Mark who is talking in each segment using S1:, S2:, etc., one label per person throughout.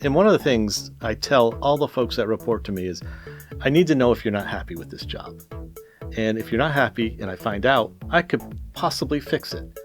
S1: And one of the things I tell all the folks that report to me is, I need to know if you're not happy with this job. And if you're not happy and I find out, I could possibly fix it.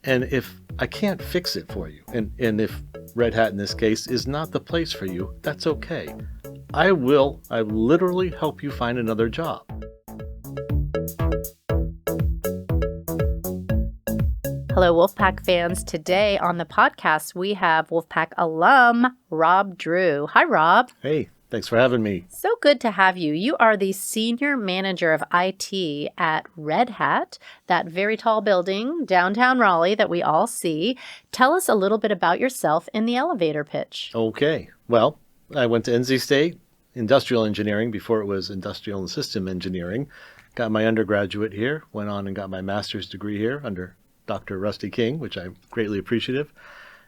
S1: And if I can't fix it for you, and if Red Hat in this case is not the place for you, that's okay. I literally help you find another job.
S2: Hello, Wolfpack fans. Today on the podcast, we have Wolfpack alum, Rob Drew. Hi, Rob.
S1: Hey, thanks for having me.
S2: So good to have you. You are the Senior Manager of IT at Red Hat, that very tall building downtown Raleigh that we all see. Tell us a little bit about yourself in the elevator pitch.
S1: Okay. Well, I went to NC State Industrial Engineering before it was Industrial and System Engineering. Got my undergraduate here, went on and got my master's degree here under Dr. Rusty King, which I'm greatly appreciative.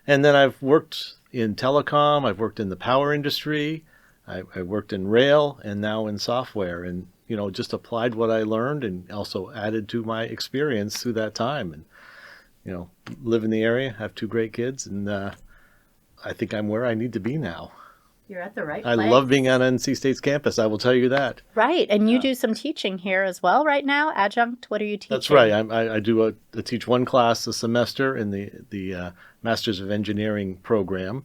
S1: And then I've worked in telecom, I've worked in the power industry, I worked in rail, and now in software, and just applied what I learned and also added to my experience through that time. And live in the area, have two great kids, and I think I'm where I need to be now.
S2: You're at the right
S1: place.
S2: place.
S1: I love being on NC State's campus, I will tell you that.
S2: Right, and you do some teaching here as well right now, adjunct. What are you teaching?
S1: That's right. I teach one class a semester in the Masters of Engineering program,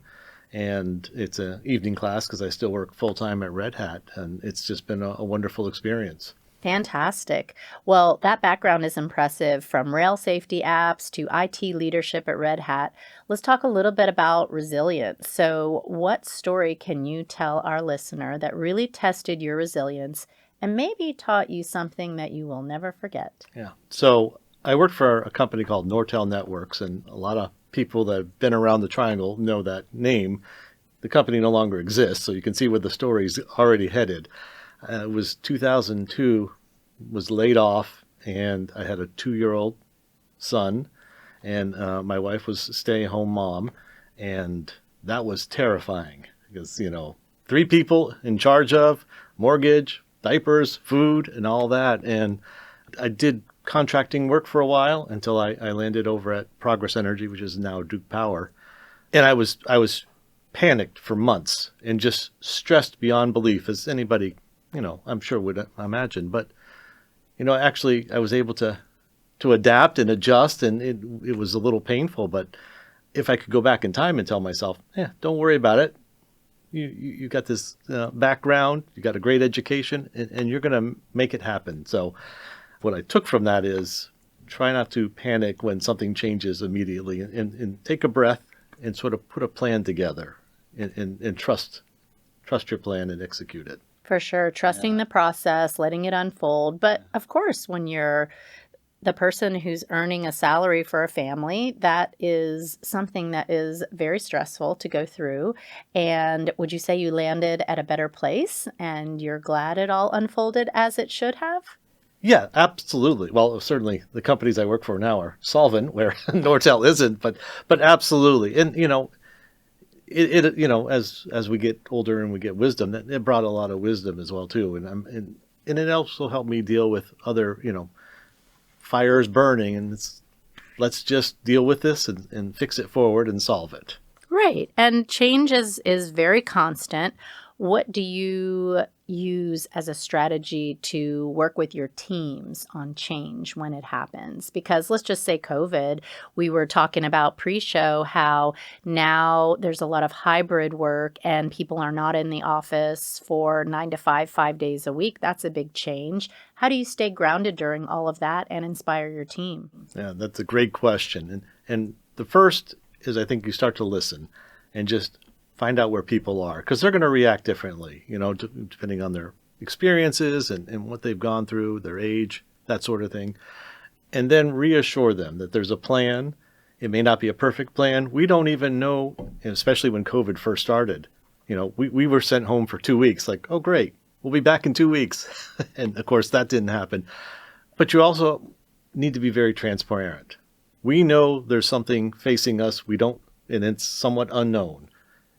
S1: and it's an evening class because I still work full-time at Red Hat, and it's just been a wonderful experience.
S2: Fantastic. Well, that background is impressive, from rail safety apps to IT leadership at Red Hat. Let's talk a little bit about resilience. So what story can you tell our listener that really tested your resilience and maybe taught you something that you will never forget?
S1: Yeah. So I worked for a company called Nortel Networks, and a lot of people that have been around the triangle know that name. The company no longer exists, so you can see where the story's already headed. It was 2002, was laid off, and I had a 2-year-old son, and my wife was a stay-at-home mom, and that was terrifying because, 3 people in charge of mortgage, diapers, food, and all that. And I did contracting work for a while until I landed over at Progress Energy, which is now Duke Power. And I was panicked for months and just stressed beyond belief, as anybody I'm sure would imagine. But, actually I was able to adapt and adjust, and it was a little painful. But if I could go back in time and tell myself, don't worry about it. You got this background, you got a great education, and you're going to make it happen. So what I took from that is try not to panic when something changes immediately, and take a breath and sort of put a plan together and trust your plan and execute it.
S2: For sure. Trusting the process, letting it unfold. But of course, when you're the person who's earning a salary for a family, that is something that is very stressful to go through. And would you say you landed at a better place and you're glad it all unfolded as it should have?
S1: Yeah, absolutely. Well, certainly the companies I work for now are solvent, where Nortel isn't, but absolutely. And, as we get older and we get wisdom, that it brought a lot of wisdom as well too, and it also helped me deal with other fires burning, and let's just deal with this and fix it forward and solve it.
S2: Right, and change is very constant. What do you use as a strategy to work with your teams on change when it happens? Because let's just say COVID, we were talking about pre-show how now there's a lot of hybrid work and people are not in the office for 9 to 5, 5 days a week. That's a big change. How do you stay grounded during all of that and inspire your team? Yeah,
S1: that's a great question. And the first is, I think you start to listen and just find out where people are, because they're going to react differently, depending on their experiences and what they've gone through, their age, that sort of thing. And then reassure them that there's a plan. It may not be a perfect plan. We don't even know, especially when COVID first started, we were sent home for 2 weeks, like, oh, great, we'll be back in 2 weeks. And of course that didn't happen. But you also need to be very transparent. We know there's something facing us. And it's somewhat unknown.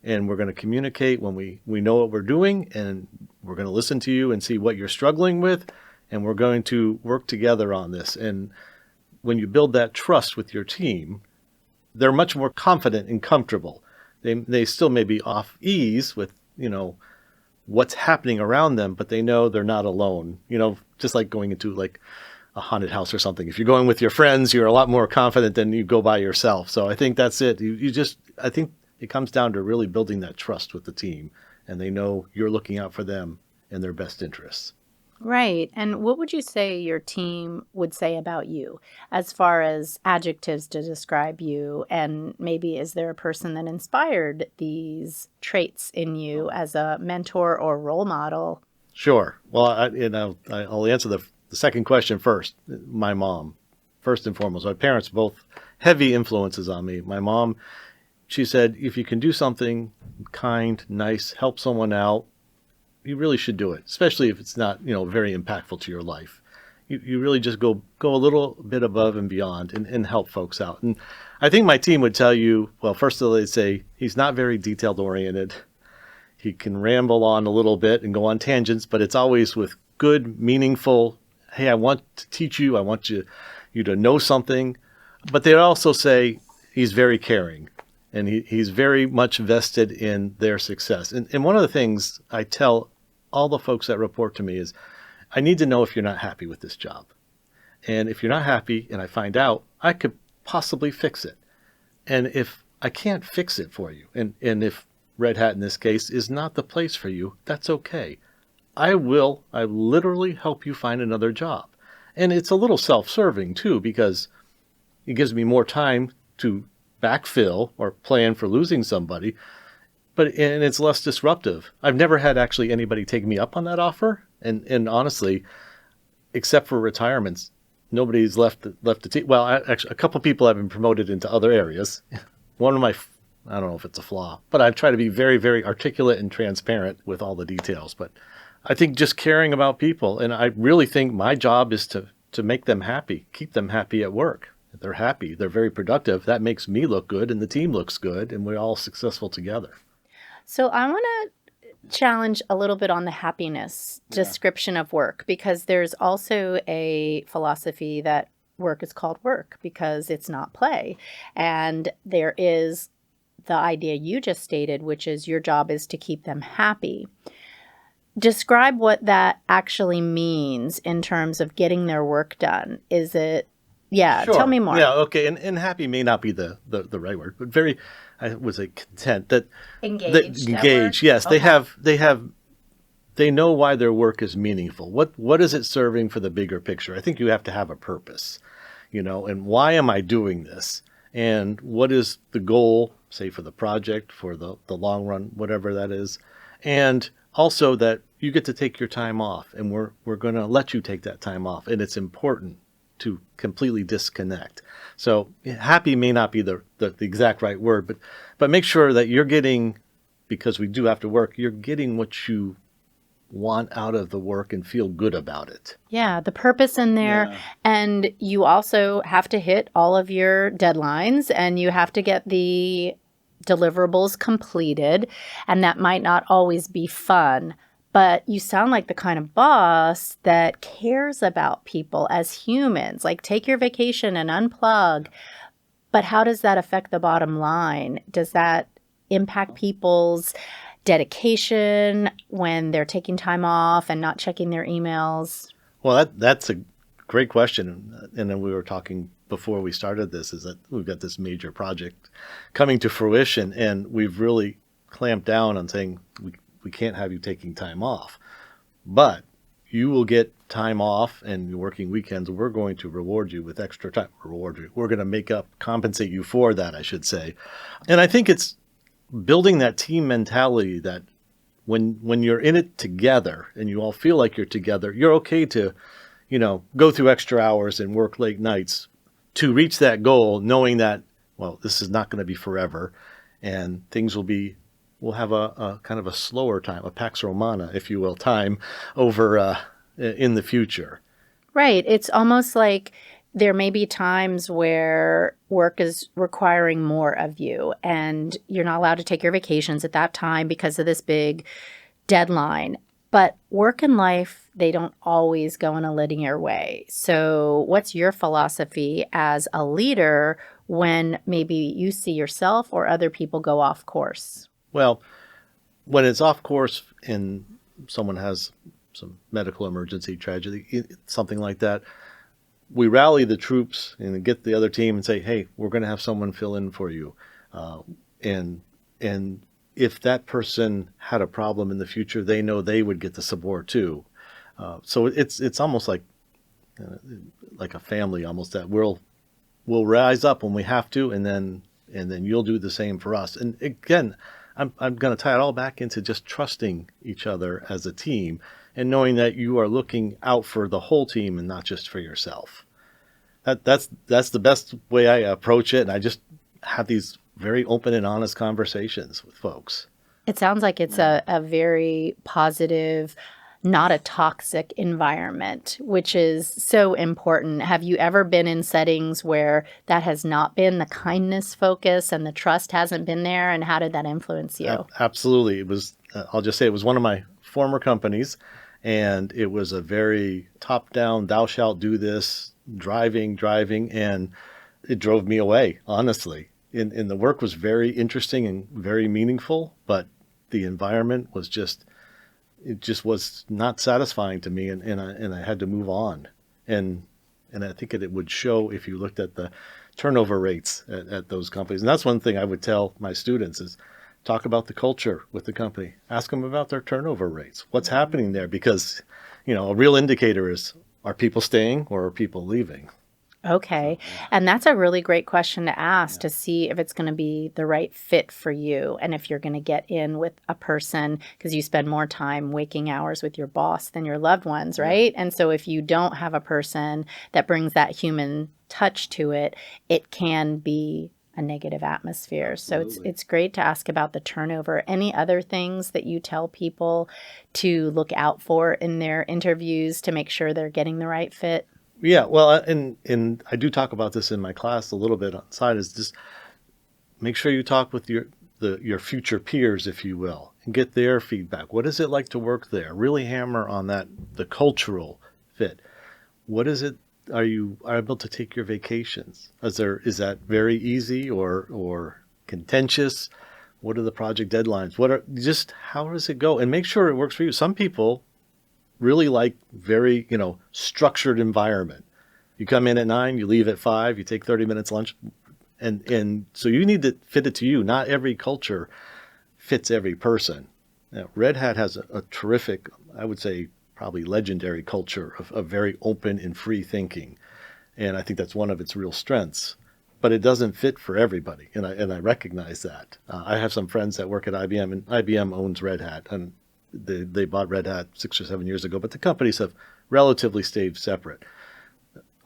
S1: And we're going to communicate when we know what we're doing, and we're going to listen to you and see what you're struggling with, and we're going to work together on this. And when you build that trust with your team, they're much more confident and comfortable They still may be off ease with, what's happening around them, but they know they're not alone. Just like going into like a haunted house or something. If you're going with your friends, you're a lot more confident than you go by yourself. So I think that's it. I think it comes down to really building that trust with the team, and they know you're looking out for them and their best interests.
S2: Right. And what would you say your team would say about you as far as adjectives to describe you? And maybe is there a person that inspired these traits in you as a mentor or role model?
S1: Sure. Well, I'll answer the second question first. My mom, first and foremost. My parents both heavy influences on me. My mom, she said, if you can do something kind, nice, help someone out, you really should do it, especially if it's not, very impactful to your life. You really just go a little bit above and beyond and help folks out. And I think my team would tell you, well, first of all, they'd say he's not very detailed oriented. He can ramble on a little bit and go on tangents, but it's always with good, meaningful, hey, I want to teach you. I want you to know something. But they also say he's very caring. And he's very much vested in their success. And one of the things I tell all the folks that report to me is, I need to know if you're not happy with this job. And if you're not happy and I find out, I could possibly fix it. And if I can't fix it for you, and if Red Hat in this case is not the place for you, that's okay. I literally help you find another job. And it's a little self-serving too, because it gives me more time to backfill or plan for losing somebody, and it's less disruptive. I've never had actually anybody take me up on that offer, and honestly, except for retirements, nobody's left the team. Well, actually, a couple people have been promoted into other areas. One of my, I don't know if it's a flaw, but I try to be very, very articulate and transparent with all the details. But I think just caring about people, and I really think my job is to make them happy, keep them happy at work. If they're happy, they're very productive. That makes me look good and the team looks good, and we're all successful together.
S2: So I want to challenge a little bit on the happiness description of work, because there's also a philosophy that work is called work because it's not play. And there is the idea you just stated, which is your job is to keep them happy. Describe what that actually means in terms of getting their work done. Is it
S1: Sure.
S2: Tell me more.
S1: Yeah, okay. And happy may not be the right word, but very, I would say content. Engaged. Yes, okay. They know why their work is meaningful. What is it serving for the bigger picture? I think you have to have a purpose, and why am I doing this? And what is the goal, say for the project, for the long run, whatever that is. And also that you get to take your time off, and we're going to let you take that time off. And it's important to completely disconnect. So happy may not be the exact right word, but make sure that you're getting, because we do have to work, you're getting what you want out of the work and feel good about it.
S2: Yeah, the purpose in there. Yeah. And you also have to hit all of your deadlines, and you have to get the deliverables completed. And that might not always be fun. But you sound like the kind of boss that cares about people as humans. Like, take your vacation and unplug. But how does that affect the bottom line? Does that impact people's dedication when they're taking time off and not checking their emails?
S1: Well, that's a great question. And then we were talking before we started this, is that we've got this major project coming to fruition, and we've really clamped down on saying we can't have you taking time off, but you will get time off and you're working weekends. We're going to reward you with extra time. We're going to compensate you for that, I should say. And I think it's building that team mentality that when you're in it together and you all feel like you're together, you're okay to, go through extra hours and work late nights to reach that goal, knowing that, well, this is not going to be forever, and things we'll have a kind of a slower time, a Pax Romana, if you will, time over in the future.
S2: Right. It's almost like there may be times where work is requiring more of you, and you're not allowed to take your vacations at that time because of this big deadline. But work and life, they don't always go in a linear way. So what's your philosophy as a leader when maybe you see yourself or other people go off course?
S1: Well, when it's off course and someone has some medical emergency, tragedy, something like that, we rally the troops and get the other team and say, "Hey, we're going to have someone fill in for you," uh, and and if that person had a problem in the future, they know they would get the support too. So it's almost uh, like a family, almost that we'll rise up when we have to, and then you'll do the same for us. And again, I'm going to tie it all back into just trusting each other as a team and knowing that you are looking out for the whole team and not just for yourself. That's the best way I approach it, and I just have these very open and honest conversations with folks.
S2: It sounds like it's a very positive, not a toxic environment, which is so important. Have you ever been in settings where that has not been the kindness focus and the trust hasn't been there? And how did that influence you?
S1: Absolutely, it was. I'll just say it was one of my former companies, and it was a very top-down, "Thou shalt do this," driving, and it drove me away, honestly. And the work was very interesting and very meaningful, but the environment was it just was not satisfying to me, and I had to move on. And I think it would show if you looked at the turnover rates at those companies. And that's one thing I would tell my students is talk about the culture with the company. Ask them about their turnover rates. What's happening there? Because, a real indicator is, are people staying or are people leaving?
S2: Okay. And that's a really great question to ask to see if it's going to be the right fit for you and if you're going to get in with a person because you spend more time waking hours with your boss than your loved ones, right? And so if you don't have a person that brings that human touch to it, it can be a negative atmosphere. So it's great to ask about the turnover. Any other things that you tell people to look out for in their interviews to make sure they're getting the right fit?
S1: Yeah, well, and I do talk about this in my class a little bit on the side, is just make sure you talk with your future peers, if you will, and get their feedback. What is it like to work there? Really hammer on the cultural fit. What is it? Are you able to take your vacations? Is that very easy or contentious? What are the project deadlines? How does it go? And make sure it works for you. Some people really like very, structured environment. You come in at 9, you leave at 5, you take 30 minutes lunch. And so you need to fit it to you. Not every culture fits every person. Now, Red Hat has a terrific, I would say, probably legendary culture of very open and free thinking. And I think that's one of its real strengths. But it doesn't fit for everybody. And I recognize that. I have some friends that work at IBM, and IBM owns Red Hat. And they bought Red Hat 6 or 7 years ago, but the companies have relatively stayed separate.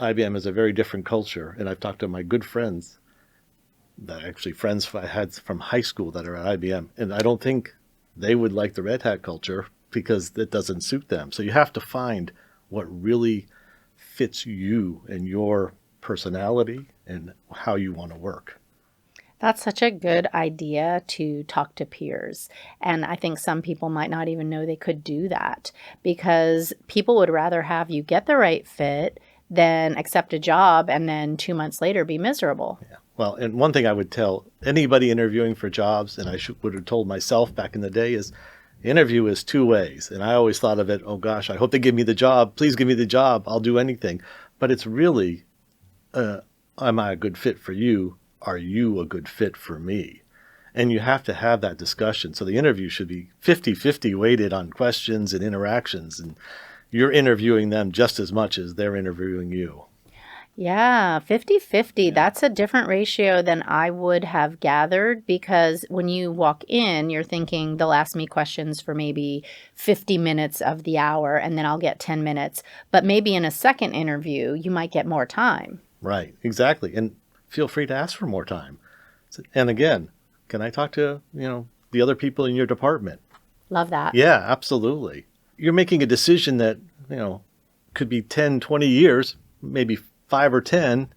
S1: IBM has a very different culture, and I've talked to my good friends, friends I had from high school that are at IBM, and I don't think they would like the Red Hat culture because it doesn't suit them. So you have to find what really fits you and your personality and how you want to work.
S2: That's such a good idea to talk to peers. And I think some people might not even know they could do that because people would rather have you get the right fit than accept a job and then 2 months later be miserable.
S1: Yeah. Well, and one thing I would tell anybody interviewing for jobs, and would have told myself back in the day, is interview is two ways. And I always thought of it, oh gosh, I hope they give me the job. Please give me the job. I'll do anything. But it's really, am I a good fit for you? Are you a good fit for me? And you have to have that discussion. So the interview should be 50-50 weighted on questions and interactions. And you're interviewing them just as much as they're interviewing you.
S2: Yeah, 50-50. That's a different ratio than I would have gathered because when you walk in, you're thinking they'll ask me questions for maybe 50 minutes of the hour and then I'll get 10 minutes. But maybe in a second interview, you might get more time.
S1: Right, exactly. And feel free to ask for more time. And again, can I talk to, the other people in your department?
S2: Love that.
S1: Yeah, absolutely. You're making a decision that, could be 10, 20 years, maybe 5 or 10.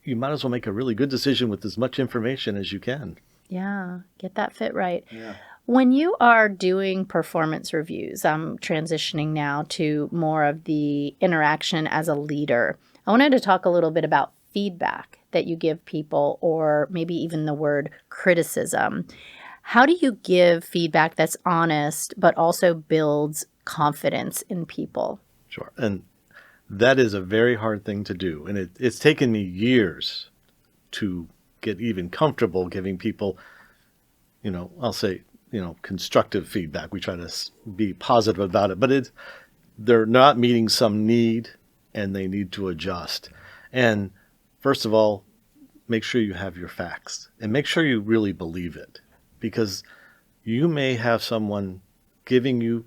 S1: You might as well make a really good decision with as much information as you can.
S2: Yeah, get that fit right.
S1: Yeah.
S2: When you are doing performance reviews, I'm transitioning now to more of the interaction as a leader. I wanted to talk a little bit about feedback that you give people, or maybe even the word criticism, how do you give feedback that's honest but also builds confidence in people?
S1: Sure. And that is a very hard thing to do. And it's taken me years to get even comfortable giving people, I'll say, constructive feedback. We try to be positive about it, but they're not meeting some need and they need to adjust. And first of all, make sure you have your facts and make sure you really believe it, because you may have someone giving you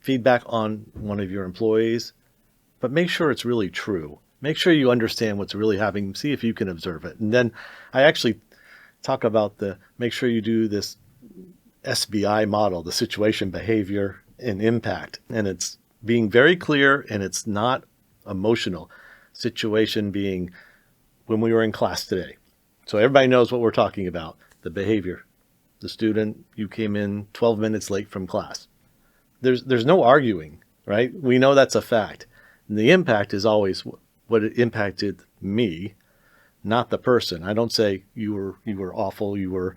S1: feedback on one of your employees, but make sure it's really true. Make sure you understand what's really happening. See if you can observe it. And then I actually talk about make sure you do this SBI model, the situation, behavior, and impact. And it's being very clear and it's not emotional. Situation being when we were in class today. So everybody knows what we're talking about. The behavior. The student, you came in 12 minutes late from class. There's no arguing, right? We know that's a fact. And the impact is always what it impacted me, not the person. I don't say you were awful, you were,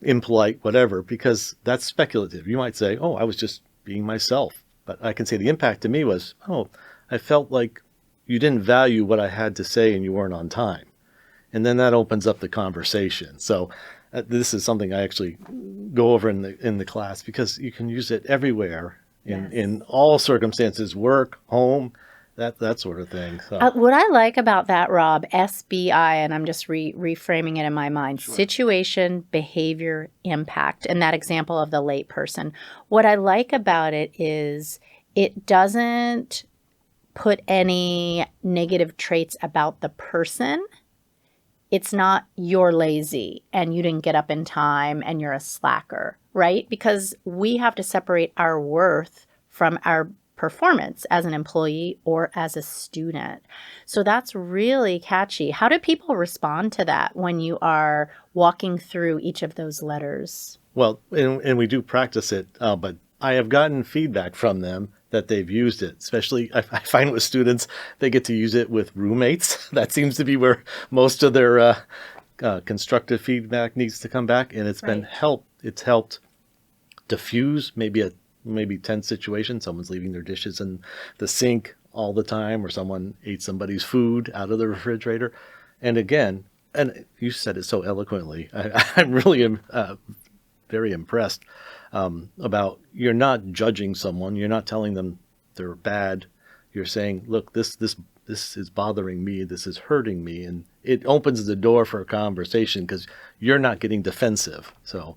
S1: impolite, whatever, because that's speculative. You might say, oh, I was just being myself. But I can say the impact to me was, oh, I felt like you didn't value what I had to say and you weren't on time. And then that opens up the conversation. So this is something I actually go over in the class, because you can use it everywhere in all circumstances, work, home, that sort of thing. So.
S2: What I like about that, Rob, SBI, and I'm just reframing it in my mind, sure. Situation, behavior, impact, and that example of the late person. What I like about it is it doesn't put any negative traits about the person. It's not you're lazy and you didn't get up in time and you're a slacker, right? Because we have to separate our worth from our performance as an employee or as a student. So that's really catchy. How do people respond to that when you are walking through each of those letters?
S1: Well, and we do practice it, but I have gotten feedback from them that they've used it. Especially, I find with students, they get to use it with roommates. That seems to be where most of their constructive feedback needs to come back. And it's been it's helped diffuse maybe a tense situation. Someone's leaving their dishes in the sink all the time, or someone ate somebody's food out of the refrigerator. And again, and you said it so eloquently, I'm really very impressed about, you're not judging someone. You're not telling them they're bad. You're saying, look, this is bothering me. This is hurting me. And it opens the door for a conversation because you're not getting defensive. So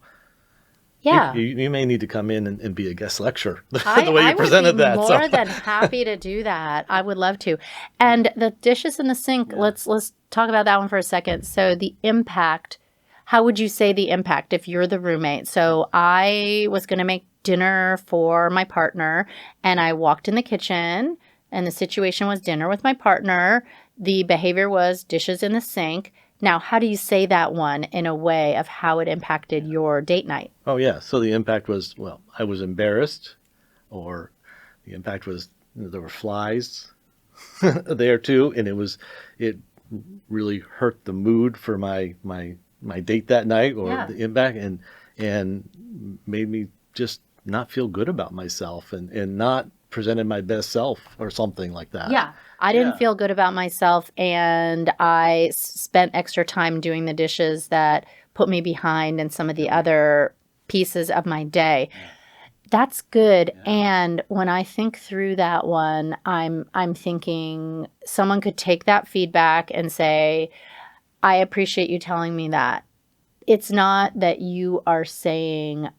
S1: yeah, you may need to come in and be a guest lecturer the way you presented that.
S2: I would be more than happy to do that. I would love to. And the dishes in the sink, let's talk about that one for a second. So the impact, how would you say the impact if you're the roommate? So I was going to make dinner for my partner and I walked in the kitchen and the situation was dinner with my partner. The behavior was dishes in the sink. Now, how do you say that one in a way of how it impacted your date night?
S1: Oh, yeah. So the impact was, well, I was embarrassed, or the impact was there were flies there too. And it really hurt the mood for my date that night, or the impact, and made me just not feel good about myself and not presented my best self or something like that.
S2: Yeah. I didn't feel good about myself, and I spent extra time doing the dishes that put me behind in some of the other pieces of my day. That's good. And when I think through that one, I'm thinking someone could take that feedback and say, I appreciate you telling me that. It's not that you are saying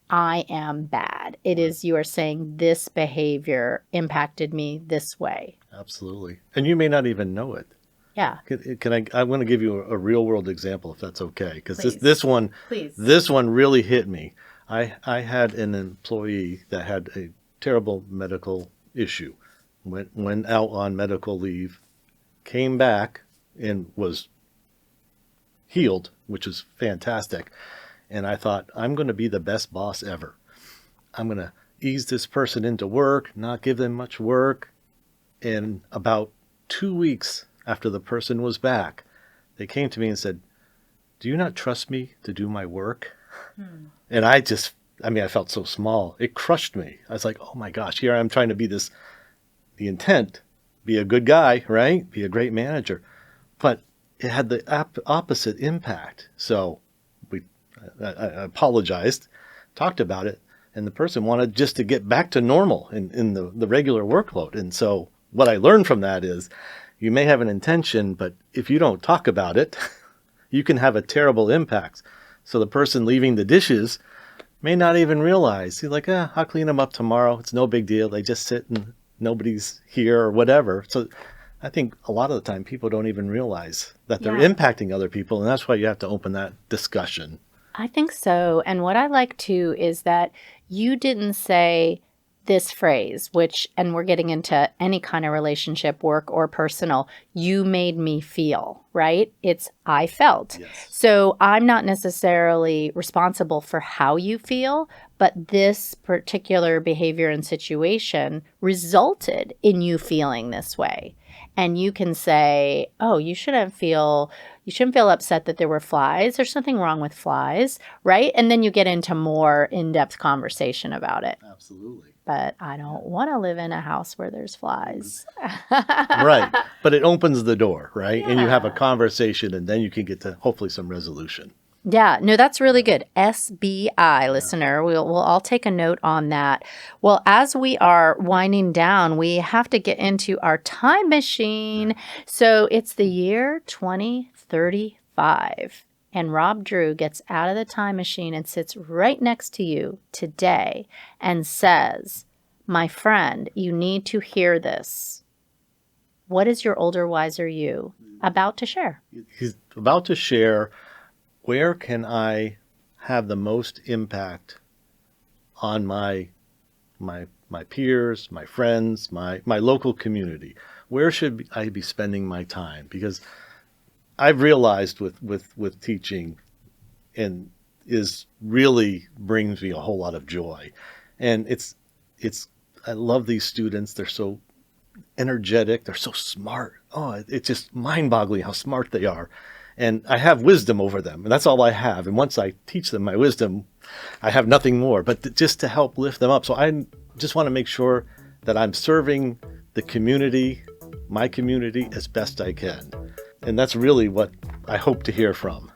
S2: I am bad. It is you are saying this behavior impacted me this way.
S1: Absolutely. And you may not even know it.
S2: Yeah.
S1: I want to give you a real world example, if that's okay, because this one really hit me. I had an employee that had a terrible medical issue, went out on medical leave, came back and was healed, which is fantastic. And I thought, I'm going to be the best boss ever. I'm going to ease this person into work, not give them much work. And about 2 weeks after the person was back, they came to me and said, "Do you not trust me to do my work?" And I felt so small. It crushed me. I was like, oh my gosh, here I am trying to be the intent, be a good guy, right? Be a great manager. But it had the opposite impact. So I apologized, talked about it, and the person wanted just to get back to normal in the regular workload. And so what I learned from that is you may have an intention, but if you don't talk about it, you can have a terrible impact. So the person leaving the dishes may not even realize. He's like, I'll clean them up tomorrow. It's no big deal. They just sit and nobody's here or whatever. So I think a lot of the time people don't even realize that they're impacting other people. And that's why you have to open that discussion.
S2: I think so. And what I like too is that you didn't say this phrase, and we're getting into any kind of relationship, work or personal, you made me feel, right? It's I felt.
S1: Yes.
S2: So I'm not necessarily responsible for how you feel, but this particular behavior and situation resulted in you feeling this way. And you can say, oh, you shouldn't feel upset that there were flies. There's something wrong with flies, right? And then you get into more in-depth conversation about it.
S1: Absolutely.
S2: But I don't want to live in a house where there's flies.
S1: Right. But it opens the door, right?
S2: Yeah.
S1: And you have a conversation, and then you can get to hopefully some resolution.
S2: Yeah, no, that's really good. SBI, listener. We'll all take a note on that. Well, as we are winding down, we have to get into our time machine. So it's the year 2035. And Rob Drew gets out of the time machine and sits right next to you today and says, my friend, you need to hear this. What is your older, wiser you about to share?
S1: He's about to share, where can I have the most impact on my peers, my friends, my local community? Where should I be spending my time? Because I've realized with teaching, and is really brings me a whole lot of joy. And I love these students. They're so energetic. They're so smart. Oh, it's just mind-boggling how smart they are. And I have wisdom over them, and that's all I have. And once I teach them my wisdom, I have nothing more, but just to help lift them up. So I just want to make sure that I'm serving the community, my community, as best I can. And that's really what I hope to hear from.